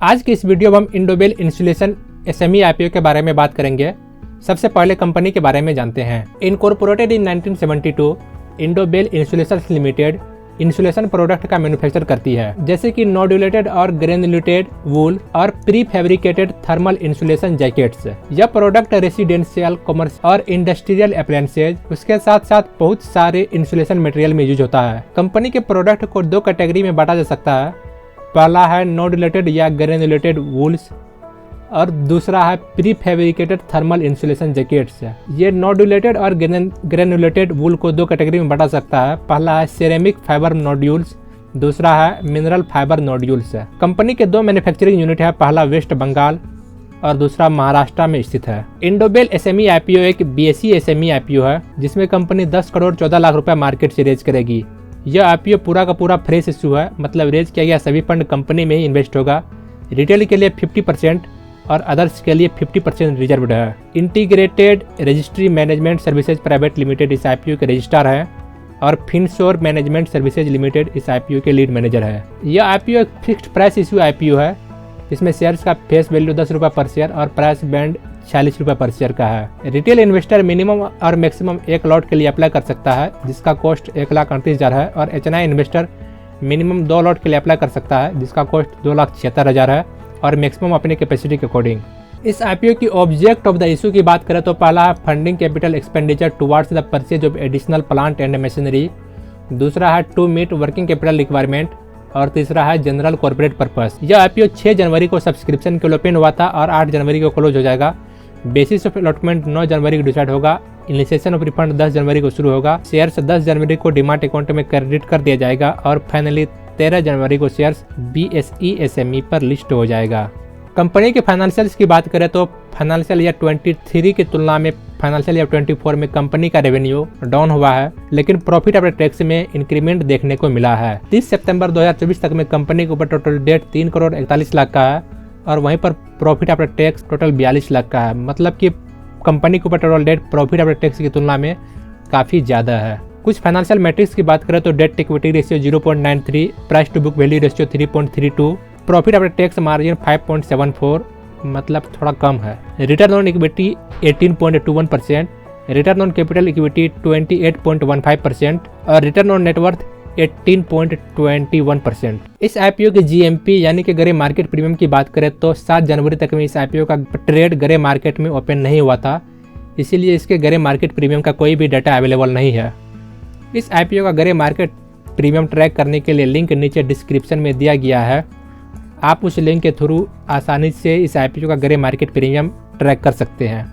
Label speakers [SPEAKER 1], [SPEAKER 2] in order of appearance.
[SPEAKER 1] आज की इस वीडियो में हम इंडोबेल इंसुलेशन एसएमई आईपीओ के बारे में बात करेंगे। सबसे पहले कंपनी के बारे में जानते हैं। Incorporated in 1972, Indobell insulation limited insulation product का मैन्युफैक्चर करती है, जैसे कि नोडुलेटेड और ग्रेनुलेटेड वूल और pre fabricated thermal insulation jackets. यह प्रोडक्ट रेसिडेंशियल, कॉमर्शियल और इंडस्ट्रियल अप्लायंसेज उसके साथ साथ बहुत सारे इंसुलेशन मटेरियल में यूज होता है। कंपनी के प्रोडक्ट को दो कैटेगरी में बांटा जा सकता है। पहला है नोडुलेटेड या ग्रेनुलेटेड वूल्स और दूसरा है pre fabricated thermal insulation jackets. ये नोडुलेटेड और ग्रेनुलेटेड वूल को दो कैटेगरी में बांटा सकता है। पहला है सेरेमिक फाइबर नोड्यूल्स, दूसरा है मिनरल फाइबर नोड्यूल्स। कंपनी के दो मैन्युफैक्चरिंग यूनिट है, पहला वेस्ट बंगाल और दूसरा महाराष्ट्र में स्थित है। इंडोबेल एसएमई आईपीओ एक बीएसई एसएमई आईपीओ है, जिसमें कंपनी 10 करोड़ 14 लाख रुपए मार्केट से रेज करेगी। यह आईपीओ पूरा का पूरा फ्रेश इशू है, मतलब रेज किया गया सभी फंड कंपनी में ही इन्वेस्ट होगा। रिटेल के लिए 50% और अदर्स के लिए 50% रिजर्व्ड है। Integrated registry management services private limited इस आईपीओ के रजिस्ट्रार है और फिनसोर मैनेजमेंट सर्विसेज लिमिटेड इस आईपीओ के लीड मैनेजर है। यह आईपीओ एक फिक्स्ड प्राइस इशू आईपीओ है, जिसमें शेयर्स का फेस वैल्यू 10 रुपये पर शेयर और प्राइस बैंड 46 रुपये पर शेयर का है। रिटेल इन्वेस्टर मिनिमम और मैक्सिमम एक लॉट के लिए अप्लाई कर सकता है, जिसका कॉस्ट 1,38,000 है, और एचएनआई इन्वेस्टर मिनिमम 2 लॉट के लिए अप्लाई कर सकता है, जिसका कॉस्ट 2,76,000 है और मैक्सिमम अपनी कैपेसिटी के अकॉर्डिंग। इस आईपीओ की ऑब्जेक्ट ऑफ द इशू की बात करें तो पहला है funding capital expenditure towards the purchase of additional plant and machinery, दूसरा है to meet working capital requirement और तीसरा है जनरल कॉर्पोरेट पर्पस। यह आईपीओ 6 जनवरी को सब्सक्रिप्शन के लिए ओपन हुआ था और 8 जनवरी को क्लोज हो जाएगा। बेसिस ऑफ अलॉटमेंट 9 जनवरी को डिसाइड होगा। इनिशिएशन ऑफ रिफंड 10 जनवरी को शुरू होगा। शेयर्स 10 जनवरी को डिमाट अकाउंट में क्रेडिट कर दिया जाएगा और फाइनली 13 जनवरी को शेयर्स बीएसई एसएमई पर लिस्ट हो जाएगा। कंपनी के फाइनेंशियल्स की बात करें तो फाइनेंशियल ईयर 23 की तुलना में फाइनेंशियल ईयर 24 में कंपनी का रेवेन्यू डाउन हुआ है, लेकिन प्रॉफिट आफ्टर टैक्स में इंक्रीमेंट देखने को मिला है। 30 सितंबर 2024 तक में कंपनी के ऊपर टोटल डेट 3 करोड़ 41 लाख का है और वहीं पर profit after tax total 42 lakh का है, मतलब कि कंपनी के ऊपर total date profit after tax की तुलना में काफ़ी ज़्यादा है। कुछ फाइनेंशियल मैट्रिक्स की बात करें तो debt equity ratio 0.93, price to book value ratio 3.32, profit after tax margin 5.74, मतलब थोड़ा कम है। Return on equity 18.21%, return on capital equity 28.15% और रिटर्न ऑन नेटवर्थ 18.21%। इस आईपीओ के जीएमपी यानी कि ग्रे मार्केट प्रीमियम की बात करें तो 7 जनवरी तक में इस आईपीओ का ट्रेड ग्रे मार्केट में ओपन नहीं हुआ था, इसीलिए इसके ग्रे मार्केट प्रीमियम का कोई भी डाटा अवेलेबल नहीं है। इस आईपीओ का ग्रे मार्केट प्रीमियम ट्रैक करने के लिए लिंक नीचे डिस्क्रिप्शन में दिया गया है। आप उस लिंक के थ्रू आसानी से इस आईपीओ का ग्रे मार्केट प्रीमियम ट्रैक कर सकते हैं।